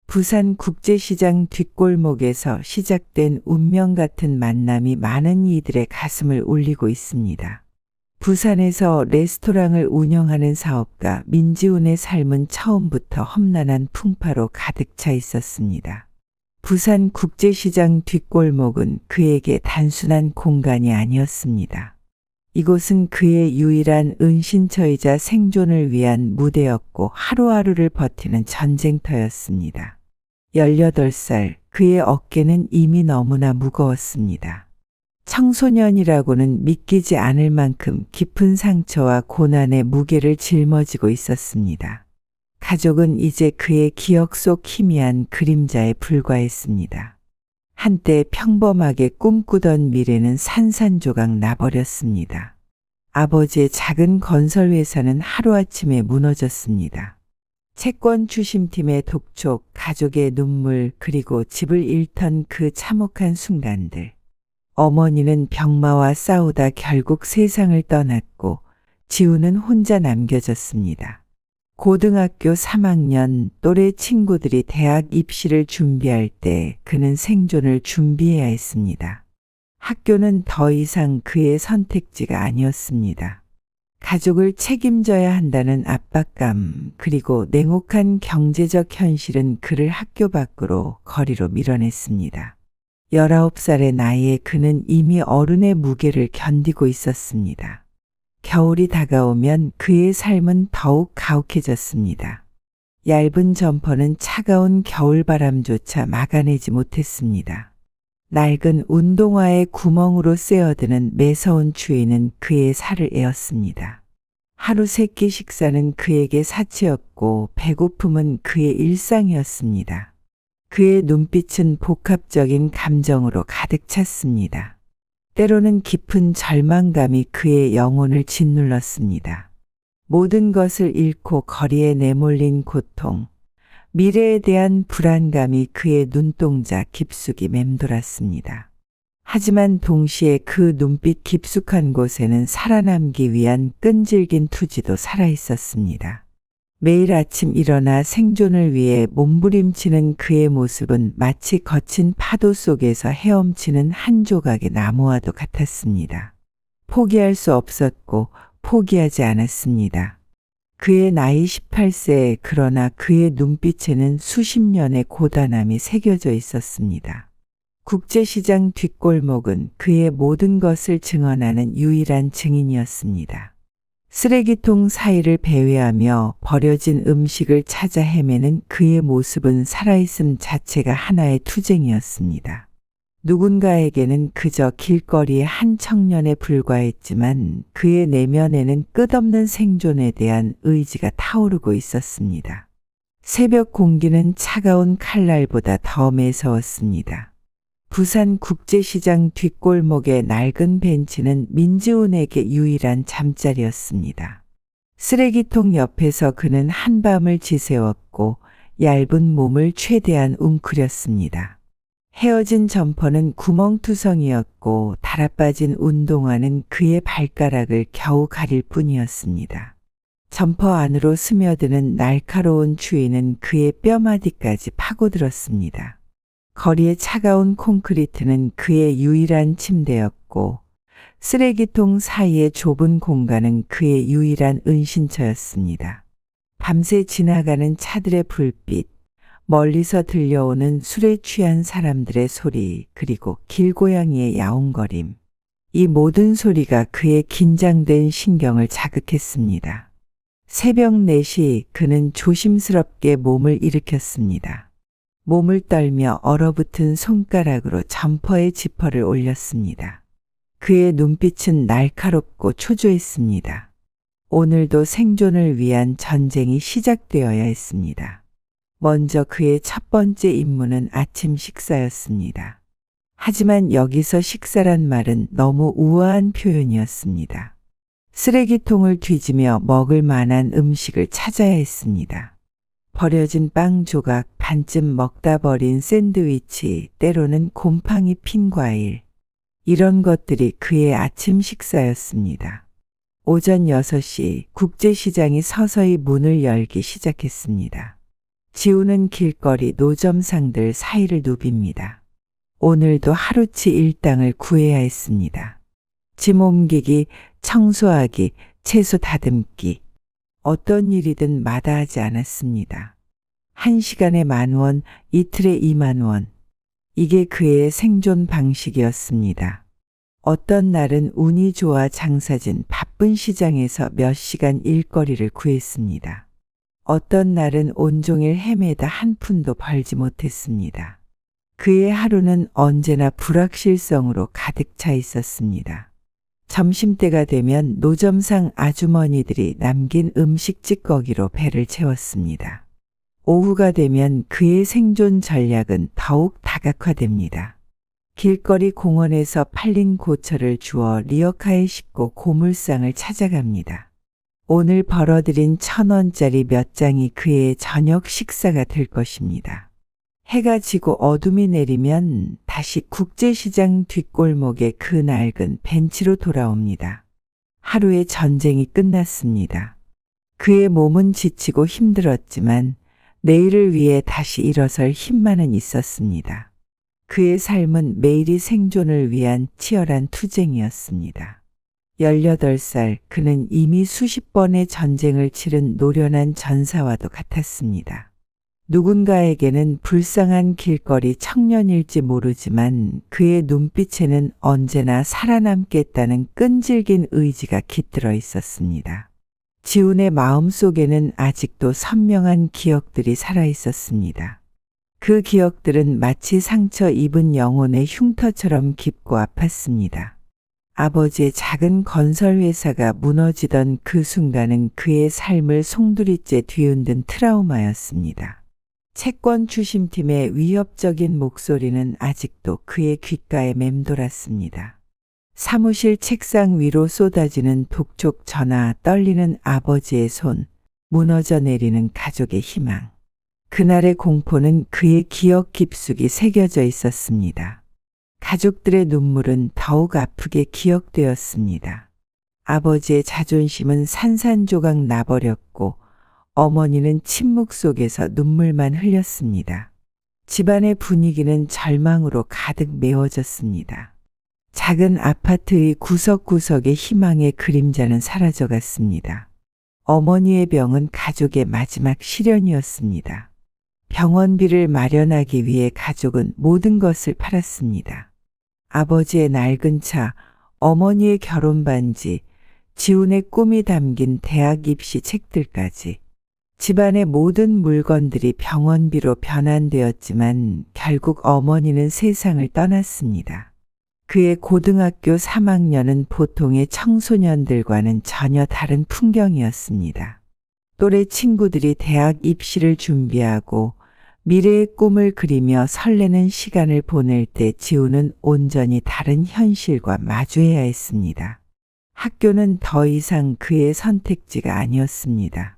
부산 국제시장 뒷골목에서 시작된 운명 같은 만남이 많은 이들의 가슴을 울리고 있습니다. 부산에서 레스토랑을 운영하는 사업가 민지훈의 삶은 처음부터 험난한 풍파로 가득 차 있었습니다. 부산 국제시장 뒷골목은 그에게 단순한 공간이 아니었습니다. 이곳은 그의 유일한 은신처이자 생존을 위한 무대였고 하루하루를 버티는 전쟁터였습니다. 18살, 그의 어깨는 이미 너무나 무거웠습니다. 청소년이라고는 믿기지 않을 만큼 깊은 상처와 고난의 무게를 짊어지고 있었습니다. 가족은 이제 그의 기억 속 희미한 그림자에 불과했습니다. 한때 평범하게 꿈꾸던 미래는 산산조각 나버렸습니다. 아버지의 작은 건설회사는 하루아침에 무너졌습니다. 채권 추심팀의 독촉, 가족의 눈물, 그리고 집을 잃던 그 참혹한 순간들. 어머니는 병마와 싸우다 결국 세상을 떠났고 지우는 혼자 남겨졌습니다. 고등학교 3학년 또래 친구들이 대학 입시를 준비할 때 그는 생존을 준비해야 했습니다. 학교는 더 이상 그의 선택지가 아니었습니다. 가족을 책임져야 한다는 압박감, 그리고 냉혹한 경제적 현실은 그를 학교 밖으로 거리로 밀어냈습니다. 19살의 나이에 그는 이미 어른의 무게를 견디고 있었습니다. 겨울이 다가오면 그의 삶은 더욱 가혹해졌습니다. 얇은 점퍼는 차가운 겨울바람조차 막아내지 못했습니다. 낡은 운동화의 구멍으로 쐬어드는 매서운 추위는 그의 살을 에었습니다. 하루 3끼 식사는 그에게 사치였고 배고픔은 그의 일상이었습니다. 그의 눈빛은 복합적인 감정으로 가득 찼습니다. 때로는 깊은 절망감이 그의 영혼을 짓눌렀습니다. 모든 것을 잃고 거리에 내몰린 고통, 미래에 대한 불안감이 그의 눈동자 깊숙이 맴돌았습니다. 하지만 동시에 그 눈빛 깊숙한 곳에는 살아남기 위한 끈질긴 투지도 살아있었습니다. 매일 아침 일어나 생존을 위해 몸부림치는 그의 모습은 마치 거친 파도 속에서 헤엄치는 한 조각의 나무와도 같았습니다. 포기할 수 없었고 포기하지 않았습니다. 그의 나이 18세, 그러나 그의 눈빛에는 수십 년의 고단함이 새겨져 있었습니다. 국제시장 뒷골목은 그의 모든 것을 증언하는 유일한 증인이었습니다. 쓰레기통 사이를 배회하며 버려진 음식을 찾아 헤매는 그의 모습은 살아있음 자체가 하나의 투쟁이었습니다. 누군가에게는 그저 길거리의 한 청년에 불과했지만 그의 내면에는 끝없는 생존에 대한 의지가 타오르고 있었습니다. 새벽 공기는 차가운 칼날보다 더 매서웠습니다. 부산 국제시장 뒷골목의 낡은 벤치는 민지훈에게 유일한 잠자리였습니다. 쓰레기통 옆에서 그는 한밤을 지새웠고 얇은 몸을 최대한 웅크렸습니다. 헤어진 점퍼는 구멍투성이었고 달아빠진 운동화는 그의 발가락을 겨우 가릴 뿐이었습니다. 점퍼 안으로 스며드는 날카로운 추위는 그의 뼈마디까지 파고들었습니다. 거리의 차가운 콘크리트는 그의 유일한 침대였고 쓰레기통 사이의 좁은 공간은 그의 유일한 은신처였습니다. 밤새 지나가는 차들의 불빛, 멀리서 들려오는 술에 취한 사람들의 소리, 그리고 길고양이의 야옹거림. 이 모든 소리가 그의 긴장된 신경을 자극했습니다. 새벽 4시 그는 조심스럽게 몸을 일으켰습니다. 몸을 떨며 얼어붙은 손가락으로 점퍼의 지퍼를 올렸습니다. 그의 눈빛은 날카롭고 초조했습니다. 오늘도 생존을 위한 전쟁이 시작되어야 했습니다. 먼저 그의 첫 번째 임무는 아침 식사였습니다. 하지만 여기서 식사란 말은 너무 우아한 표현이었습니다. 쓰레기통을 뒤지며 먹을 만한 음식을 찾아야 했습니다. 버려진 빵 조각, 반쯤 먹다 버린 샌드위치, 때로는 곰팡이 핀 과일. 이런 것들이 그의 아침 식사였습니다. 오전 6시 국제시장이 서서히 문을 열기 시작했습니다. 지우는 길거리 노점상들 사이를 누빕니다. 오늘도 하루치 일당을 구해야 했습니다. 짐 옮기기, 청소하기, 채소 다듬기. 어떤 일이든 마다하지 않았습니다. 1시간에 10,000원, 이틀에 20,000원. 이게 그의 생존 방식이었습니다. 어떤 날은 운이 좋아 장사진 바쁜 시장에서 몇 시간 일거리를 구했습니다. 어떤 날은 온종일 헤매다 한 푼도 벌지 못했습니다. 그의 하루는 언제나 불확실성으로 가득 차 있었습니다. 점심때가 되면 노점상 아주머니들이 남긴 음식 찌꺼기로 배를 채웠습니다. 오후가 되면 그의 생존 전략은 더욱 다각화됩니다. 길거리 공원에서 팔린 고철을 주워 리어카에 싣고 고물상을 찾아갑니다. 오늘 벌어들인 1,000원짜리 몇 장이 그의 저녁 식사가 될 것입니다. 해가 지고 어둠이 내리면 다시 국제시장 뒷골목에 그 낡은 벤치로 돌아옵니다. 하루의 전쟁이 끝났습니다. 그의 몸은 지치고 힘들었지만 내일을 위해 다시 일어설 힘만은 있었습니다. 그의 삶은 매일이 생존을 위한 치열한 투쟁이었습니다. 18살 그는 이미 수십 번의 전쟁을 치른 노련한 전사와도 같았습니다. 누군가에게는 불쌍한 길거리 청년일지 모르지만 그의 눈빛에는 언제나 살아남겠다는 끈질긴 의지가 깃들어 있었습니다. 지훈의 마음속에는 아직도 선명한 기억들이 살아 있었습니다. 그 기억들은 마치 상처 입은 영혼의 흉터처럼 깊고 아팠습니다. 아버지의 작은 건설회사가 무너지던 그 순간은 그의 삶을 송두리째 뒤흔든 트라우마였습니다. 채권 추심팀의 위협적인 목소리는 아직도 그의 귓가에 맴돌았습니다. 사무실 책상 위로 쏟아지는 독촉 전화, 떨리는 아버지의 손, 무너져 내리는 가족의 희망. 그날의 공포는 그의 기억 깊숙이 새겨져 있었습니다. 가족들의 눈물은 더욱 아프게 기억되었습니다. 아버지의 자존심은 산산조각 나버렸고 어머니는 침묵 속에서 눈물만 흘렸습니다. 집안의 분위기는 절망으로 가득 메워졌습니다. 작은 아파트의 구석구석의 희망의 그림자는 사라져갔습니다. 어머니의 병은 가족의 마지막 시련이었습니다. 병원비를 마련하기 위해 가족은 모든 것을 팔았습니다. 아버지의 낡은 차, 어머니의 결혼 반지, 지훈의 꿈이 담긴 대학 입시 책들까지. 집안의 모든 물건들이 병원비로 변환되었지만 결국 어머니는 세상을 떠났습니다. 그의 고등학교 3학년은 보통의 청소년들과는 전혀 다른 풍경이었습니다. 또래 친구들이 대학 입시를 준비하고 미래의 꿈을 그리며 설레는 시간을 보낼 때 지훈은 온전히 다른 현실과 마주해야 했습니다. 학교는 더 이상 그의 선택지가 아니었습니다.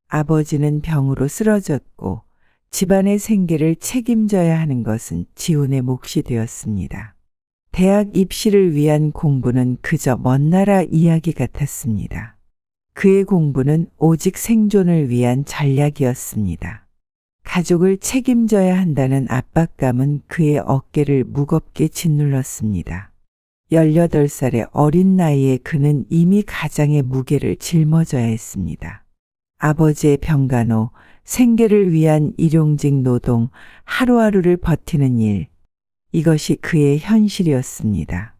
아버지는 병으로 쓰러졌고 집안의 생계를 책임져야 하는 것은 지훈의 몫이 되었습니다. 대학 입시를 위한 공부는 그저 먼 나라 이야기 같았습니다. 그의 공부는 오직 생존을 위한 전략이었습니다. 가족을 책임져야 한다는 압박감은 그의 어깨를 무겁게 짓눌렀습니다. 18살의 어린 나이에 그는 이미 가장의 무게를 짊어져야 했습니다. 아버지의 병간호, 생계를 위한 일용직 노동, 하루하루를 버티는 일, 이것이 그의 현실이었습니다.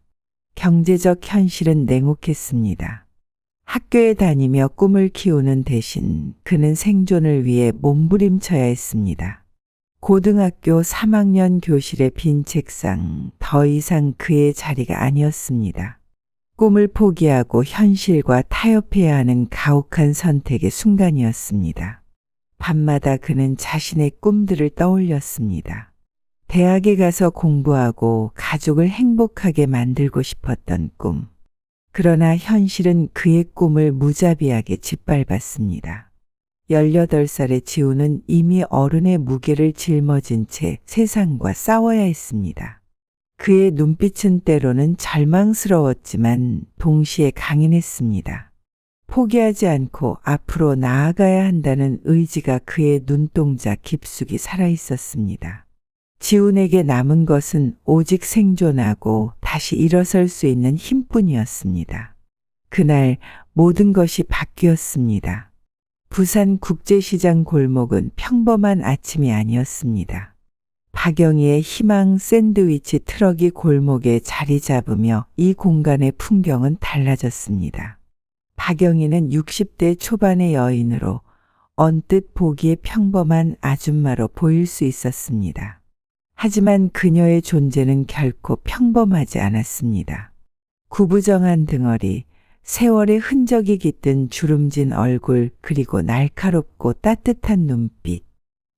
경제적 현실은 냉혹했습니다. 학교에 다니며 꿈을 키우는 대신 그는 생존을 위해 몸부림쳐야 했습니다. 고등학교 3학년 교실의 빈 책상, 더 이상 그의 자리가 아니었습니다. 꿈을 포기하고 현실과 타협해야 하는 가혹한 선택의 순간이었습니다. 밤마다 그는 자신의 꿈들을 떠올렸습니다. 대학에 가서 공부하고 가족을 행복하게 만들고 싶었던 꿈. 그러나 현실은 그의 꿈을 무자비하게 짓밟았습니다. 18살의 지훈은 이미 어른의 무게를 짊어진 채 세상과 싸워야 했습니다. 그의 눈빛은 때로는 절망스러웠지만 동시에 강인했습니다. 포기하지 않고 앞으로 나아가야 한다는 의지가 그의 눈동자 깊숙이 살아 있었습니다. 지훈에게 남은 것은 오직 생존하고 다시 일어설 수 있는 힘뿐이었습니다. 그날 모든 것이 바뀌었습니다. 부산 국제시장 골목은 평범한 아침이 아니었습니다. 박영희의 희망 샌드위치 트럭이 골목에 자리 잡으며 이 공간의 풍경은 달라졌습니다. 박영희는 60대 초반의 여인으로 언뜻 보기에 평범한 아줌마로 보일 수 있었습니다. 하지만 그녀의 존재는 결코 평범하지 않았습니다. 구부정한 등허리, 세월의 흔적이 깃든 주름진 얼굴, 그리고 날카롭고 따뜻한 눈빛.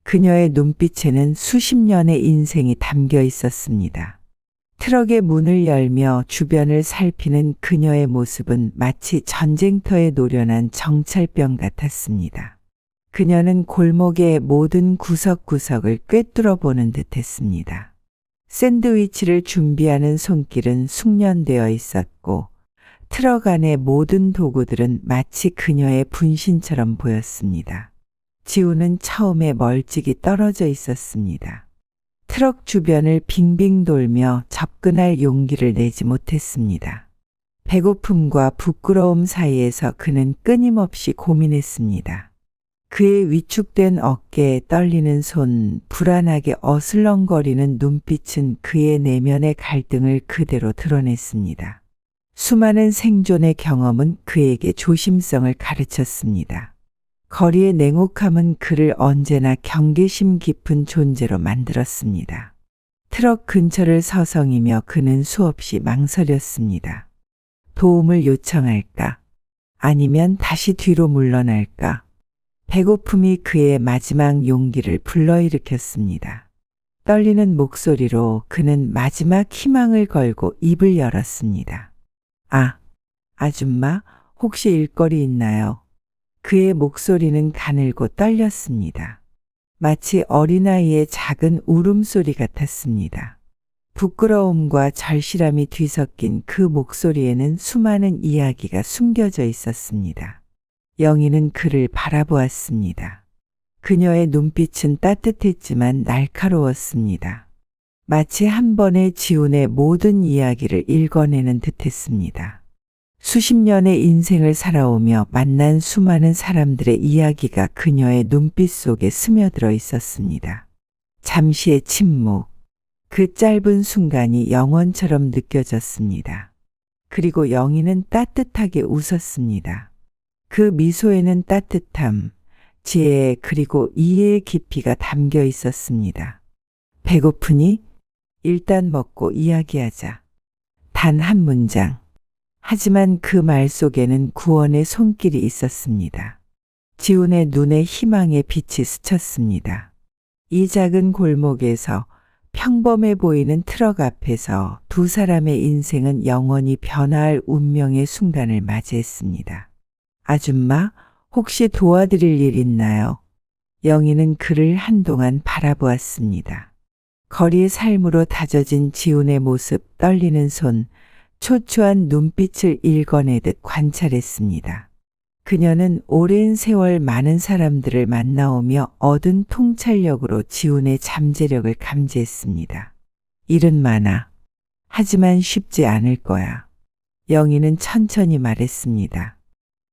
그녀의 눈빛에는 수십 년의 인생이 담겨 있었습니다. 트럭의 문을 열며 주변을 살피는 그녀의 모습은 마치 전쟁터에 노련한 정찰병 같았습니다. 그녀는 골목의 모든 구석구석을 꿰뚫어 보는 듯했습니다. 샌드위치를 준비하는 손길은 숙련되어 있었고 트럭 안의 모든 도구들은 마치 그녀의 분신처럼 보였습니다. 지훈은 처음에 멀찍이 떨어져 있었습니다. 트럭 주변을 빙빙 돌며 접근할 용기를 내지 못했습니다. 배고픔과 부끄러움 사이에서 그는 끊임없이 고민했습니다. 그의 위축된 어깨에 떨리는 손, 불안하게 어슬렁거리는 눈빛은 그의 내면의 갈등을 그대로 드러냈습니다. 수많은 생존의 경험은 그에게 조심성을 가르쳤습니다. 거리의 냉혹함은 그를 언제나 경계심 깊은 존재로 만들었습니다. 트럭 근처를 서성이며 그는 수없이 망설였습니다. 도움을 요청할까? 아니면 다시 뒤로 물러날까? 배고픔이 그의 마지막 용기를 불러일으켰습니다. 떨리는 목소리로 그는 마지막 희망을 걸고 입을 열었습니다. 아, 아줌마, 혹시 일거리 있나요? 그의 목소리는 가늘고 떨렸습니다. 마치 어린아이의 작은 울음소리 같았습니다. 부끄러움과 절실함이 뒤섞인 그 목소리에는 수많은 이야기가 숨겨져 있었습니다. 영희는 그를 바라보았습니다. 그녀의 눈빛은 따뜻했지만 날카로웠습니다. 마치 한 번의 지훈의 모든 이야기를 읽어내는 듯했습니다. 수십 년의 인생을 살아오며 만난 수많은 사람들의 이야기가 그녀의 눈빛 속에 스며들어 있었습니다. 잠시의 침묵, 그 짧은 순간이 영원처럼 느껴졌습니다. 그리고 영희는 따뜻하게 웃었습니다. 그 미소에는 따뜻함, 지혜 그리고 이해의 깊이가 담겨 있었습니다. 배고프니? 일단 먹고 이야기하자. 단 한 문장. 하지만 그 말 속에는 구원의 손길이 있었습니다. 지훈의 눈에 희망의 빛이 스쳤습니다. 이 작은 골목에서 평범해 보이는 트럭 앞에서 두 사람의 인생은 영원히 변화할 운명의 순간을 맞이했습니다. 아줌마, 혹시 도와드릴 일 있나요? 영희는 그를 한동안 바라보았습니다. 거리의 삶으로 다져진 지훈의 모습, 떨리는 손, 초초한 눈빛을 읽어내듯 관찰했습니다. 그녀는 오랜 세월 많은 사람들을 만나오며 얻은 통찰력으로 지훈의 잠재력을 감지했습니다. 일은 많아. 하지만 쉽지 않을 거야. 영희는 천천히 말했습니다.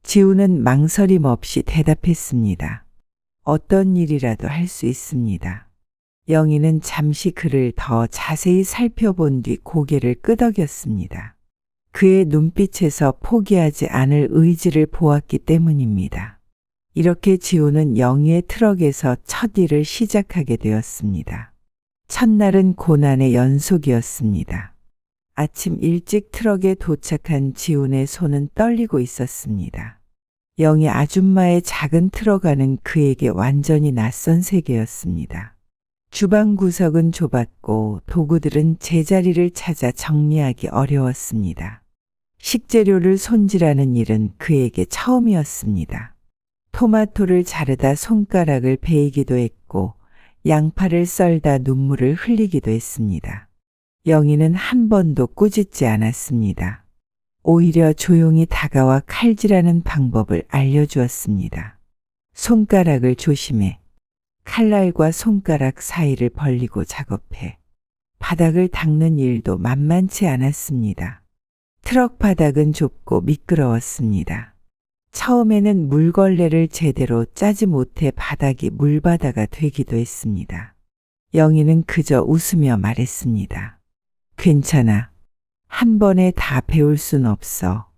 지훈은 망설임 없이 대답했습니다. 어떤 일이라도 할 수 있습니다. 영희는 잠시 그를 더 자세히 살펴본 뒤 고개를 끄덕였습니다. 그의 눈빛에서 포기하지 않을 의지를 보았기 때문입니다. 이렇게 지훈은 영희의 트럭에서 첫 일을 시작하게 되었습니다. 첫날은 고난의 연속이었습니다. 아침 일찍 트럭에 도착한 지훈의 손은 떨리고 있었습니다. 영희 아줌마의 작은 트럭 안은 그에게 완전히 낯선 세계였습니다. 주방 구석은 좁았고 도구들은 제자리를 찾아 정리하기 어려웠습니다. 식재료를 손질하는 일은 그에게 처음이었습니다. 토마토를 자르다 손가락을 베이기도 했고 양파를 썰다 눈물을 흘리기도 했습니다. 영희는 한 번도 꾸짖지 않았습니다. 오히려 조용히 다가와 칼질하는 방법을 알려주었습니다. 손가락을 조심해. 칼날과 손가락 사이를 벌리고 작업해. 바닥을 닦는 일도 만만치 않았습니다. 트럭 바닥은 좁고 미끄러웠습니다. 처음에는 물걸레를 제대로 짜지 못해 바닥이 물바다가 되기도 했습니다. 영희는 그저 웃으며 말했습니다. 괜찮아. 한 번에 다 배울 순 없어.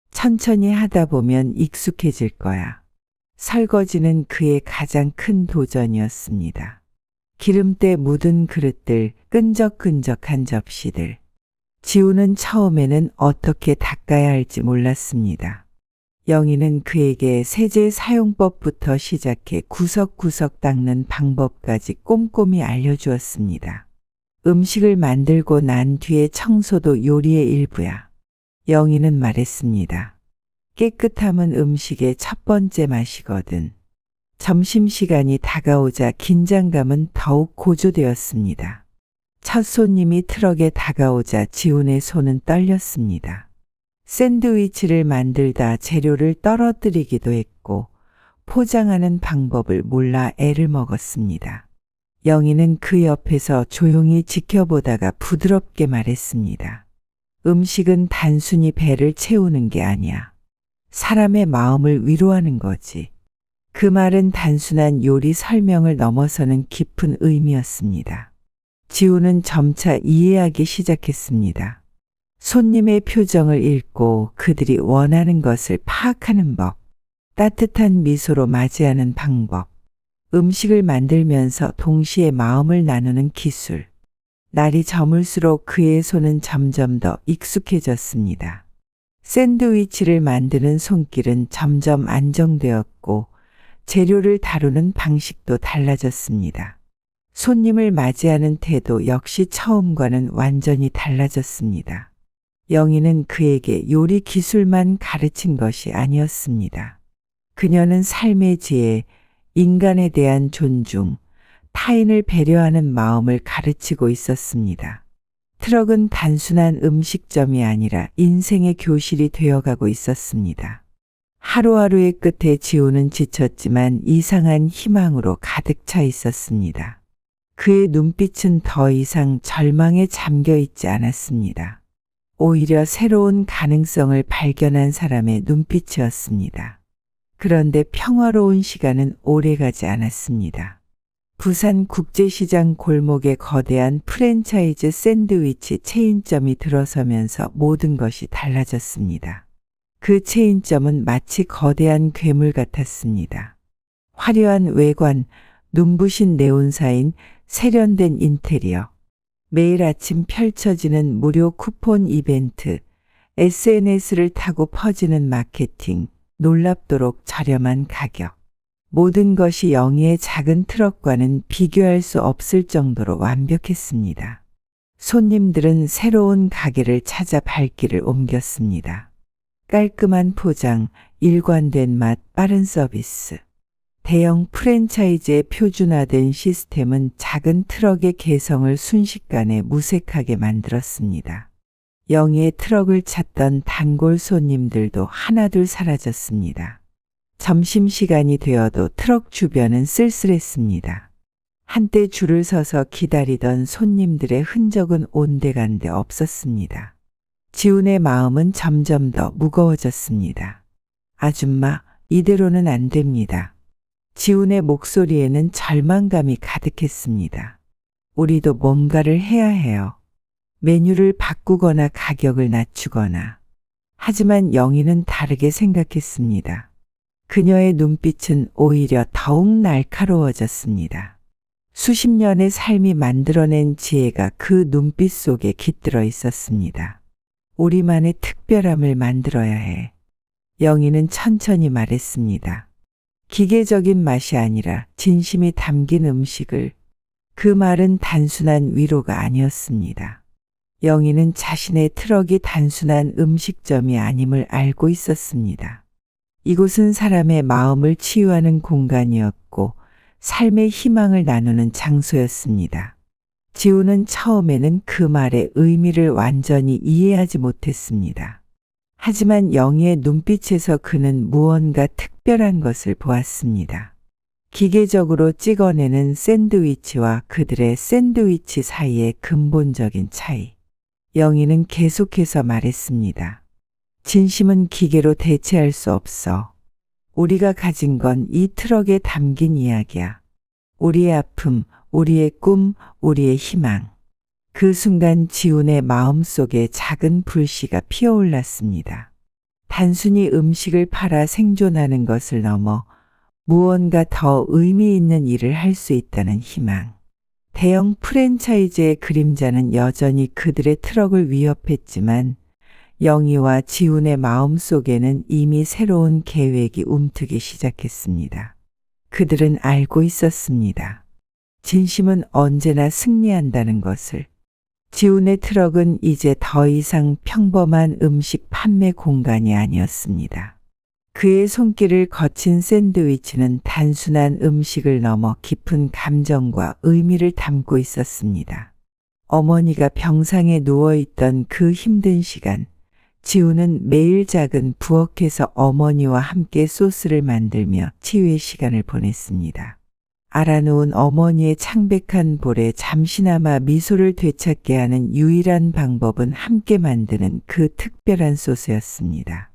천천히 하다 보면 익숙해질 거야. 설거지는 그의 가장 큰 도전이었습니다. 기름때 묻은 그릇들, 끈적끈적한 접시들. 지우는 처음에는 어떻게 닦아야 할지 몰랐습니다. 영희는 그에게 세제 사용법부터 시작해 구석구석 닦는 방법까지 꼼꼼히 알려주었습니다. 음식을 만들고 난 뒤에 청소도 요리의 일부야. 영희는 말했습니다. 깨끗함은 음식의 첫 번째 맛이거든. 점심시간이 다가오자 긴장감은 더욱 고조되었습니다. 첫 손님이 트럭에 다가오자 지훈의 손은 떨렸습니다. 샌드위치를 만들다 재료를 떨어뜨리기도 했고 포장하는 방법을 몰라 애를 먹었습니다. 영희는 그 옆에서 조용히 지켜보다가 부드럽게 말했습니다. 음식은 단순히 배를 채우는 게 아니야. 사람의 마음을 위로하는 거지. 그 말은 단순한 요리 설명을 넘어서는 깊은 의미였습니다. 지우는 점차 이해하기 시작했습니다. 손님의 표정을 읽고 그들이 원하는 것을 파악하는 법, 따뜻한 미소로 맞이하는 방법, 음식을 만들면서 동시에 마음을 나누는 기술. 날이 저물수록 그의 손은 점점 더 익숙해졌습니다. 샌드위치를 만드는 손길은 점점 안정되었고 재료를 다루는 방식도 달라졌습니다. 손님을 맞이하는 태도 역시 처음과는 완전히 달라졌습니다. 영희는 그에게 요리 기술만 가르친 것이 아니었습니다. 그녀는 삶의 지혜, 인간에 대한 존중, 타인을 배려하는 마음을 가르치고 있었습니다. 트럭은 단순한 음식점이 아니라 인생의 교실이 되어가고 있었습니다. 하루하루의 끝에 지우는 지쳤지만 이상한 희망으로 가득 차 있었습니다. 그의 눈빛은 더 이상 절망에 잠겨 있지 않았습니다. 오히려 새로운 가능성을 발견한 사람의 눈빛이었습니다. 그런데 평화로운 시간은 오래가지 않았습니다. 부산 국제시장 골목에 거대한 프랜차이즈 샌드위치 체인점이 들어서면서 모든 것이 달라졌습니다. 그 체인점은 마치 거대한 괴물 같았습니다. 화려한 외관, 눈부신 네온사인, 세련된 인테리어, 매일 아침 펼쳐지는 무료 쿠폰 이벤트, SNS를 타고 퍼지는 마케팅, 놀랍도록 저렴한 가격. 모든 것이 영희의 작은 트럭과는 비교할 수 없을 정도로 완벽했습니다. 손님들은 새로운 가게를 찾아 발길을 옮겼습니다. 깔끔한 포장, 일관된 맛, 빠른 서비스. 대형 프랜차이즈의 표준화된 시스템은 작은 트럭의 개성을 순식간에 무색하게 만들었습니다. 영희의 트럭을 찾던 단골 손님들도 하나둘 사라졌습니다. 점심시간이 되어도 트럭 주변은 쓸쓸했습니다. 한때 줄을 서서 기다리던 손님들의 흔적은 온데간데 없었습니다. 지훈의 마음은 점점 더 무거워졌습니다. 아줌마, 이대로는 안 됩니다. 지훈의 목소리에는 절망감이 가득했습니다. 우리도 뭔가를 해야 해요. 메뉴를 바꾸거나 가격을 낮추거나. 하지만 영희는 다르게 생각했습니다. 그녀의 눈빛은 오히려 더욱 날카로워졌습니다. 수십 년의 삶이 만들어낸 지혜가 그 눈빛 속에 깃들어 있었습니다. 우리만의 특별함을 만들어야 해. 영희는 천천히 말했습니다. 기계적인 맛이 아니라 진심이 담긴 음식을. 그 말은 단순한 위로가 아니었습니다. 영희는 자신의 트럭이 단순한 음식점이 아님을 알고 있었습니다. 이곳은 사람의 마음을 치유하는 공간이었고 삶의 희망을 나누는 장소였습니다. 지우는 처음에는 그 말의 의미를 완전히 이해하지 못했습니다. 하지만 영희의 눈빛에서 그는 무언가 특별한 것을 보았습니다. 기계적으로 찍어내는 샌드위치와 그들의 샌드위치 사이의 근본적인 차이. 영희는 계속해서 말했습니다. 진심은 기계로 대체할 수 없어. 우리가 가진 건 이 트럭에 담긴 이야기야. 우리의 아픔, 우리의 꿈, 우리의 희망. 그 순간 지훈의 마음속에 작은 불씨가 피어올랐습니다. 단순히 음식을 팔아 생존하는 것을 넘어 무언가 더 의미 있는 일을 할 수 있다는 희망. 대형 프랜차이즈의 그림자는 여전히 그들의 트럭을 위협했지만 영희와 지훈의 마음속에는 이미 새로운 계획이 움트기 시작했습니다. 그들은 알고 있었습니다. 진심은 언제나 승리한다는 것을. 지훈의 트럭은 이제 더 이상 평범한 음식 판매 공간이 아니었습니다. 그의 손길을 거친 샌드위치는 단순한 음식을 넘어 깊은 감정과 의미를 담고 있었습니다. 어머니가 병상에 누워있던 그 힘든 시간, 지훈은 매일 작은 부엌에서 어머니와 함께 소스를 만들며 치유의 시간을 보냈습니다. 알아놓은 어머니의 창백한 볼에 잠시나마 미소를 되찾게 하는 유일한 방법은 함께 만드는 그 특별한 소스였습니다.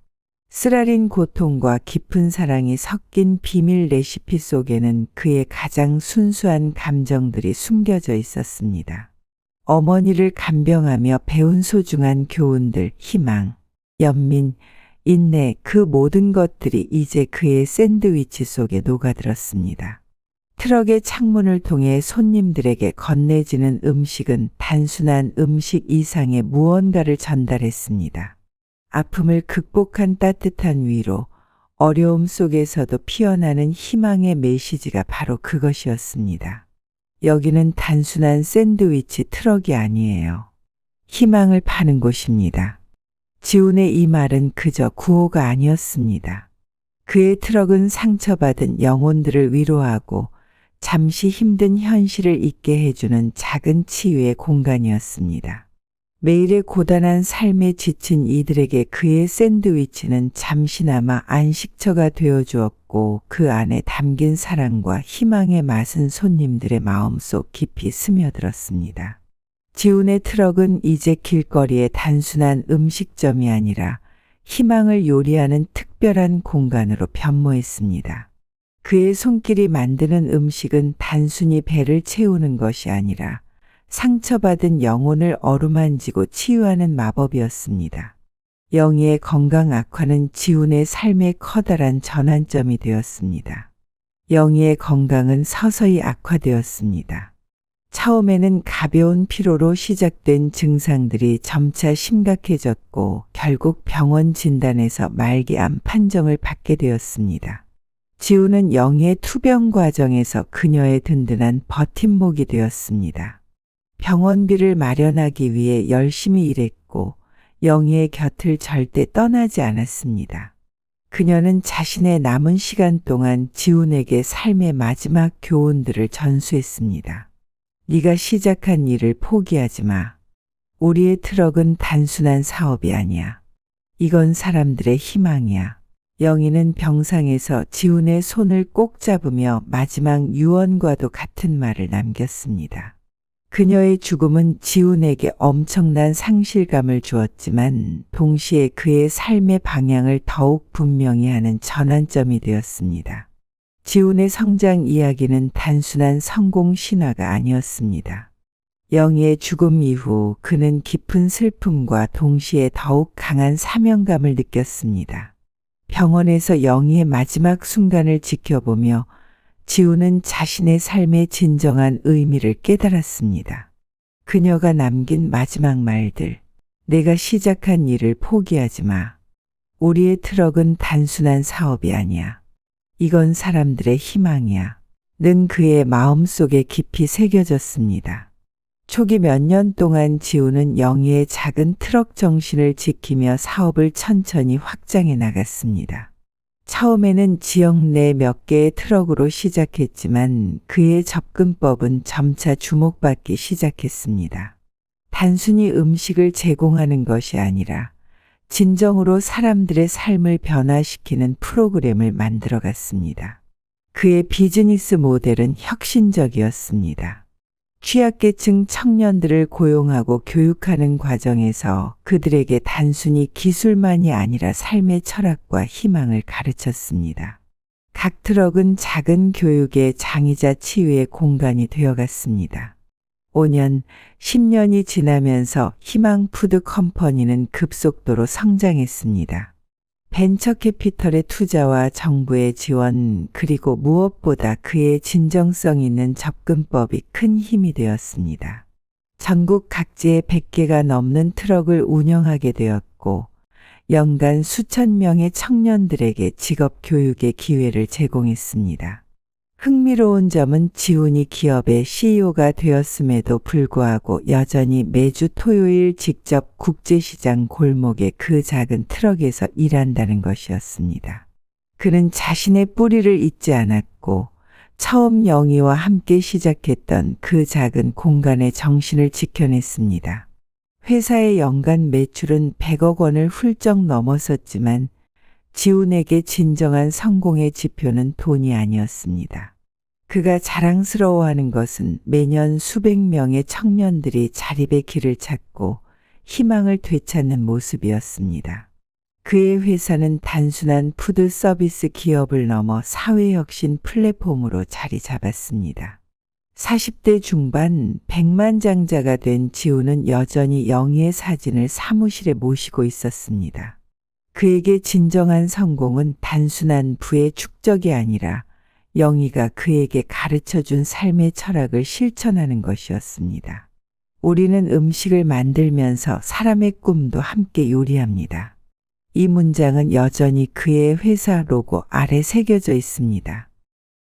쓰라린 고통과 깊은 사랑이 섞인 비밀 레시피 속에는 그의 가장 순수한 감정들이 숨겨져 있었습니다. 어머니를 간병하며 배운 소중한 교훈들, 희망, 연민, 인내, 그 모든 것들이 이제 그의 샌드위치 속에 녹아들었습니다. 트럭의 창문을 통해 손님들에게 건네지는 음식은 단순한 음식 이상의 무언가를 전달했습니다. 아픔을 극복한 따뜻한 위로, 어려움 속에서도 피어나는 희망의 메시지가 바로 그것이었습니다. 여기는 단순한 샌드위치 트럭이 아니에요. 희망을 파는 곳입니다. 지훈의 이 말은 그저 구호가 아니었습니다. 그의 트럭은 상처받은 영혼들을 위로하고 잠시 힘든 현실을 잊게 해주는 작은 치유의 공간이었습니다. 매일의 고단한 삶에 지친 이들에게 그의 샌드위치는 잠시나마 안식처가 되어주었고 그 안에 담긴 사랑과 희망의 맛은 손님들의 마음속 깊이 스며들었습니다. 지훈의 트럭은 이제 길거리의 단순한 음식점이 아니라 희망을 요리하는 특별한 공간으로 변모했습니다. 그의 손길이 만드는 음식은 단순히 배를 채우는 것이 아니라 상처받은 영혼을 어루만지고 치유하는 마법이었습니다. 영희의 건강 악화는 지훈의 삶의 커다란 전환점이 되었습니다. 영희의 건강은 서서히 악화되었습니다. 처음에는 가벼운 피로로 시작된 증상들이 점차 심각해졌고 결국 병원 진단에서 말기암 판정을 받게 되었습니다. 지훈은 영희의 투병 과정에서 그녀의 든든한 버팀목이 되었습니다. 병원비를 마련하기 위해 열심히 일했고 영희의 곁을 절대 떠나지 않았습니다. 그녀는 자신의 남은 시간 동안 지훈에게 삶의 마지막 교훈들을 전수했습니다. 네가 시작한 일을 포기하지 마. 우리의 트럭은 단순한 사업이 아니야. 이건 사람들의 희망이야. 영희는 병상에서 지훈의 손을 꼭 잡으며 마지막 유언과도 같은 말을 남겼습니다. 그녀의 죽음은 지훈에게 엄청난 상실감을 주었지만 동시에 그의 삶의 방향을 더욱 분명히 하는 전환점이 되었습니다. 지훈의 성장 이야기는 단순한 성공 신화가 아니었습니다. 영희의 죽음 이후 그는 깊은 슬픔과 동시에 더욱 강한 사명감을 느꼈습니다. 병원에서 영희의 마지막 순간을 지켜보며 지훈은 자신의 삶의 진정한 의미를 깨달았습니다. 그녀가 남긴 마지막 말들. 내가 시작한 일을 포기하지 마. 우리의 트럭은 단순한 사업이 아니야. 이건 사람들의 희망이야. 는 그의 마음속에 깊이 새겨졌습니다. 초기 몇 년 동안 지훈은 영희의 작은 트럭 정신을 지키며 사업을 천천히 확장해 나갔습니다. 처음에는 지역 내 몇 개의 트럭으로 시작했지만 그의 접근법은 점차 주목받기 시작했습니다. 단순히 음식을 제공하는 것이 아니라 진정으로 사람들의 삶을 변화시키는 프로그램을 만들어갔습니다. 그의 비즈니스 모델은 혁신적이었습니다. 취약계층 청년들을 고용하고 교육하는 과정에서 그들에게 단순히 기술만이 아니라 삶의 철학과 희망을 가르쳤습니다. 각 트럭은 작은 교육의 장이자 치유의 공간이 되어갔습니다. 5년, 10년이 지나면서 희망푸드 컴퍼니는 급속도로 성장했습니다. 벤처 캐피털의 투자와 정부의 지원, 그리고 무엇보다 그의 진정성 있는 접근법이 큰 힘이 되었습니다. 전국 각지에 100개가 넘는 트럭을 운영하게 되었고, 연간 수천 명의 청년들에게 직업 교육의 기회를 제공했습니다. 흥미로운 점은 지훈이 기업의 CEO가 되었음에도 불구하고 여전히 매주 토요일 직접 국제시장 골목의 그 작은 트럭에서 일한다는 것이었습니다. 그는 자신의 뿌리를 잊지 않았고 처음 영희와 함께 시작했던 그 작은 공간의 정신을 지켜냈습니다. 회사의 연간 매출은 100억 원을 훌쩍 넘어섰지만 지훈에게 진정한 성공의 지표는 돈이 아니었습니다. 그가 자랑스러워하는 것은 매년 수백 명의 청년들이 자립의 길을 찾고 희망을 되찾는 모습이었습니다. 그의 회사는 단순한 푸드 서비스 기업을 넘어 사회혁신 플랫폼으로 자리 잡았습니다. 40대 중반 백만장자가 된 지훈은 여전히 영희의 사진을 사무실에 모시고 있었습니다. 그에게 진정한 성공은 단순한 부의 축적이 아니라 영희가 그에게 가르쳐준 삶의 철학을 실천하는 것이었습니다. 우리는 음식을 만들면서 사람의 꿈도 함께 요리합니다. 이 문장은 여전히 그의 회사 로고 아래 새겨져 있습니다.